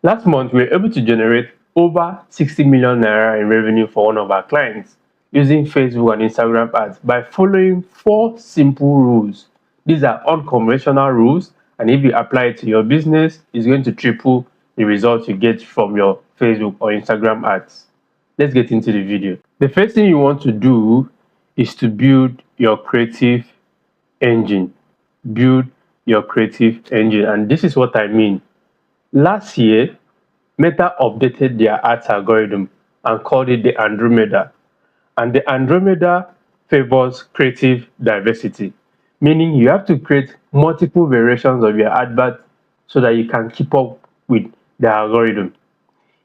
Last month, we were able to generate over 60 million naira in revenue for one of our clients using Facebook and Instagram ads by following 4 simple rules. These are unconventional rules, and if you apply it to your business, it's going to triple the results you get from your Facebook or Instagram ads. Let's get into the video. The first thing you want to do is to build your creative engine. Build your creative engine, and this is what I mean. Last year, Meta updated their ads algorithm and called it the Andromeda. And the Andromeda favors creative diversity, meaning you have to create multiple variations of your advert so that you can keep up with the algorithm.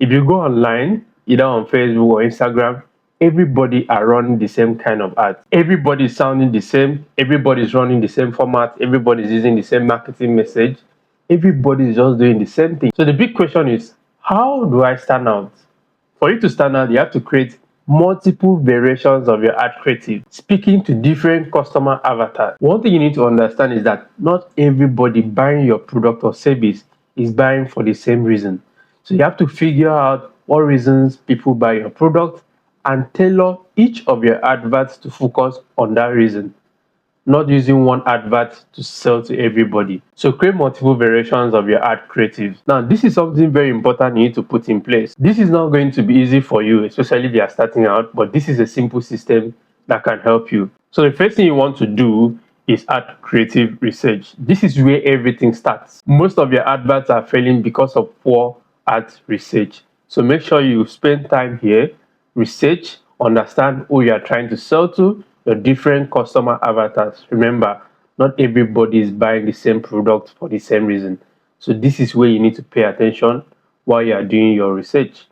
If you go online, either on Facebook or Instagram, everybody are running the same kind of ads. Everybody is sounding the same, everybody is running the same format, everybody is using the same marketing message, everybody is just doing the same thing. So the big question is, how do I stand out? For you to stand out, you have to create multiple variations of your ad creative, speaking to different customer avatars. One thing you need to understand is that not everybody buying your product or service is buying for the same reason. So you have to figure out what reasons people buy your product and tailor each of your adverts to focus on that reason, not using one advert to sell to everybody. So create multiple variations of your ad creatives. Now, this is something very important you need to put in place. This is not going to be easy for you, especially if you are starting out, but this is a simple system that can help you. So the first thing you want to do is ad creative research. This is where everything starts. Most of your adverts are failing because of poor ad research. So make sure you spend time here, research, understand who you are trying to sell to, your different customer avatars. Remember, not everybody is buying the same product for the same reason. So this is where you need to pay attention while you are doing your research.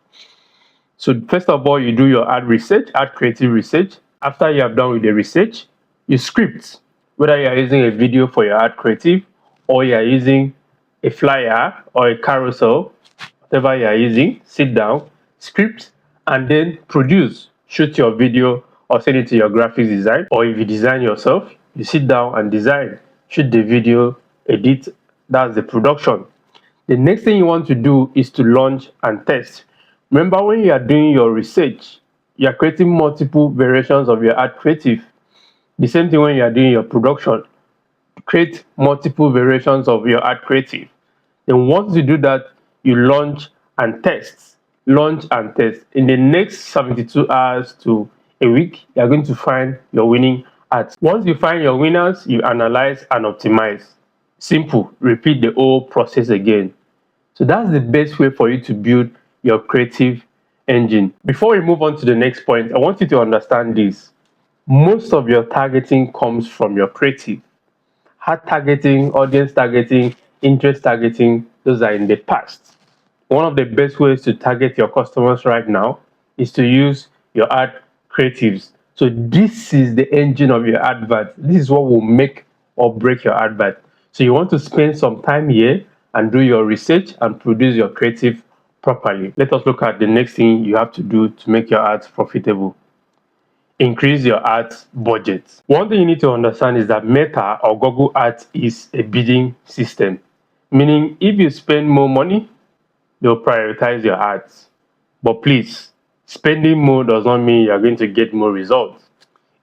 So first of all, you do your ad research, ad creative research. After you have done with the research, you script, whether you are using a video for your ad creative or you are using a flyer or a carousel, whatever you are using, sit down, script, and then produce. Shoot your video or send it to your graphics design, or if you design yourself, you sit down and design, shoot the video, edit. That's the production. The next thing you want to do is to launch and test. Remember, when you are doing your research, you are creating multiple variations of your ad creative. The same thing when you are doing your production, create multiple variations of your ad creative. Then once you do that, you launch and test. Launch and test. In the next 72 hours to a week, you are going to find your winning ads. Once you find your winners, you analyze and optimize. Simple. Repeat the whole process again. So that's the best way for you to build your creative engine. Before we move on to the next point, I want you to understand this. Most of your targeting comes from your creative. Ad targeting, audience targeting, interest targeting, those are in the past. One of the best ways to target your customers right now is to use your ad creatives. So this is the engine of your advert. This is what will make or break your advert. So you want to spend some time here and do your research and produce your creative properly. Let us look at the next thing you have to do to make your ads profitable. Increase your ads budget. One thing you need to understand is that Meta or Google Ads is a bidding system, meaning if you spend more money, they'll prioritize your ads. But please, spending more does not mean you're going to get more results.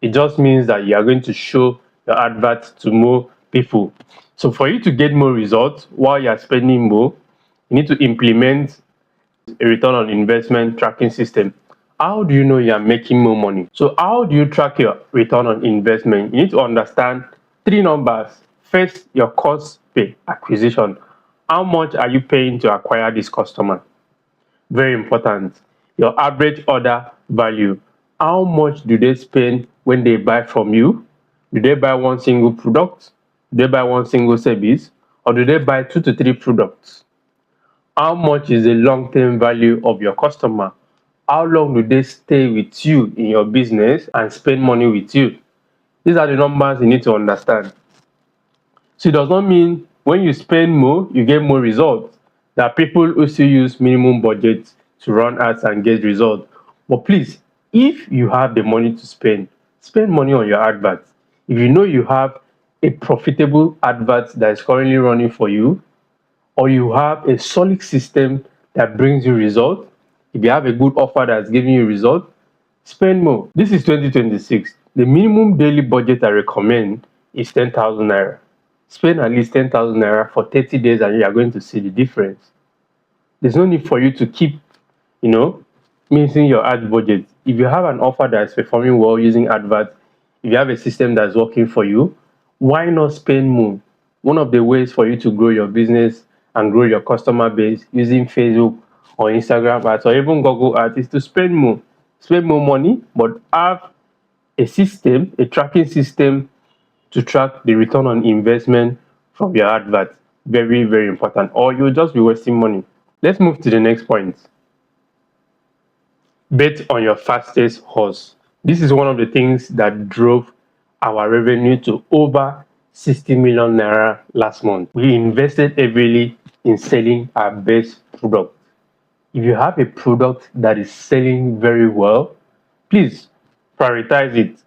It just means that you are going to show your advert to more people. So for you to get more results while you're spending more, you need to implement a return on investment tracking system. How do you know you are making more money? So how do you track your return on investment? You need to understand 3 numbers. First, your cost per acquisition. How much are you paying to acquire this customer? Very important. Your average order value. How much do they spend when they buy from you? Do they buy one single product? Do they buy one single service? Or do they buy 2 to 3 products? How much is the long-term value of your customer? How long do they stay with you in your business and spend money with you? These are the numbers you need to understand. So it does not mean when you spend more, you get more results. There are people who still use minimum budgets to run ads and get results. But please, if you have the money to spend, spend money on your adverts. If you know you have a profitable advert that is currently running for you, or you have a solid system that brings you result, if you have a good offer that's giving you result, spend more. This is 2026. The minimum daily budget I recommend is 10,000 naira. Spend at least 10,000 naira for 30 days and you are going to see the difference. There's no need for you to keep, missing your ad budget. If you have an offer that's performing well using adverts, if you have a system that's working for you, why not spend more? One of the ways for you to grow your business and grow your customer base using Facebook or Instagram ads or even Google ads is to spend more. Spend more money, but have a system, a tracking system to track the return on investment from your advert. Very, very important, or you'll just be wasting money. Let's move to the next point. Bet on your fastest horse. This is one of the things that drove our revenue to over 60 million naira last month. We invested heavily in selling our best product. If you have a product that is selling very well, please prioritize it,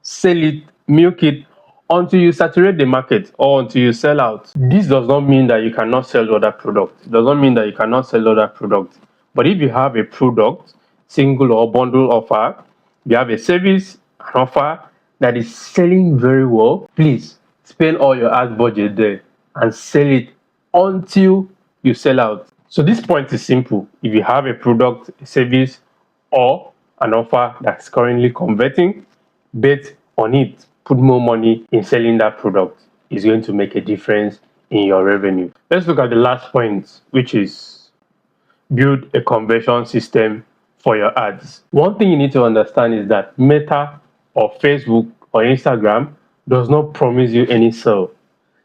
sell it, milk it until you saturate the market or until you sell out. This does not mean that you cannot sell other products. It does not mean that you cannot sell other products. But if you have a product, single or bundle offer, you have a service, an offer that is selling very well, please spend all your ad budget there and sell it until you sell out. So this point is simple. If you have a product, a service, or an offer that's currently converting, bet on it. Put more money in selling that product. It's going to make a difference in your revenue. Let's look at the last point, which is build a conversion system for your ads. One thing you need to understand is that Meta or Facebook or Instagram does not promise you any sale.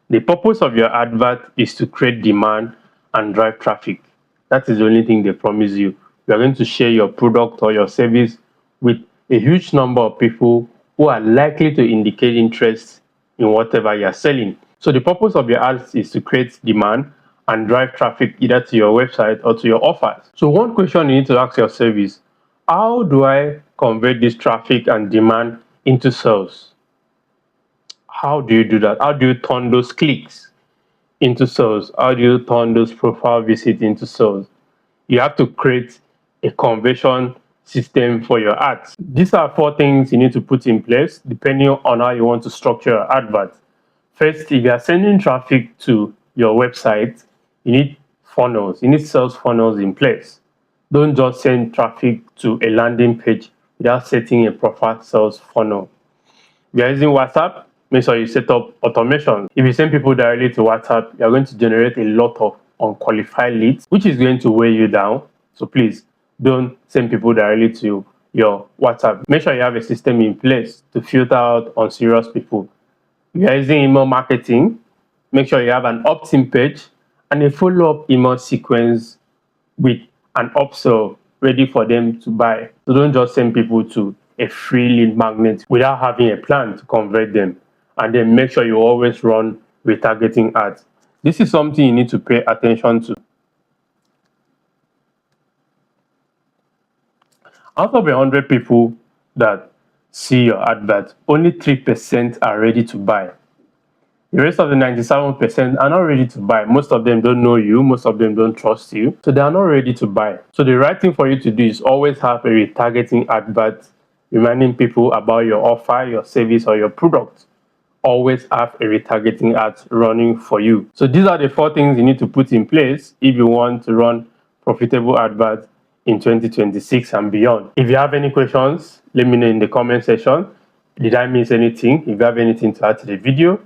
The purpose of your advert is to create demand and drive traffic. That is the only thing they promise you. You are going to share your product or your service with a huge number of people who are likely to indicate interest in whatever you are selling. So the purpose of your ads is to create demand and drive traffic either to your website or to your offers. So one question you need to ask yourself is, how do I convert this traffic and demand into sales? How do you do that? How do you turn those clicks into sales? How do you turn those profile visits into sales? You have to create a conversion system for your ads. These are 4 things you need to put in place depending on how you want to structure your advert. First, if you are sending traffic to your website, you need funnels, you need sales funnels in place. Don't just send traffic to a landing page without setting a proper sales funnel. If you are using WhatsApp, make sure you set up automation. If you send people directly to WhatsApp, you are going to generate a lot of unqualified leads, which is going to weigh you down. So please don't send people directly to your WhatsApp. Make sure you have a system in place to filter out unserious people. If you are using email marketing, make sure you have an opt-in page and a follow-up email sequence with an upsell ready for them to buy. So don't just send people to a free lead magnet without having a plan to convert them. And then make sure you always run retargeting ads. This is something you need to pay attention to. Out of 100 people that see your advert, only 3% are ready to buy. The rest of the 97% are not ready to buy. Most of them don't know you, most of them don't trust you, so they are not ready to buy. So the right thing for you to do is always have a retargeting advert reminding people about your offer, your service, or your product. Always have a retargeting ad running for you. So these are the 4 things you need to put in place if you want to run profitable adverts in 2026 and beyond. If you have any questions, let me know in the comment section. Did I miss anything? If you have anything to add to the video,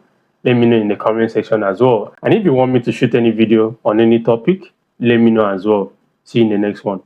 let me know in the comment section as well. And if you want me to shoot any video on any topic, let me know as well. See you in the next one.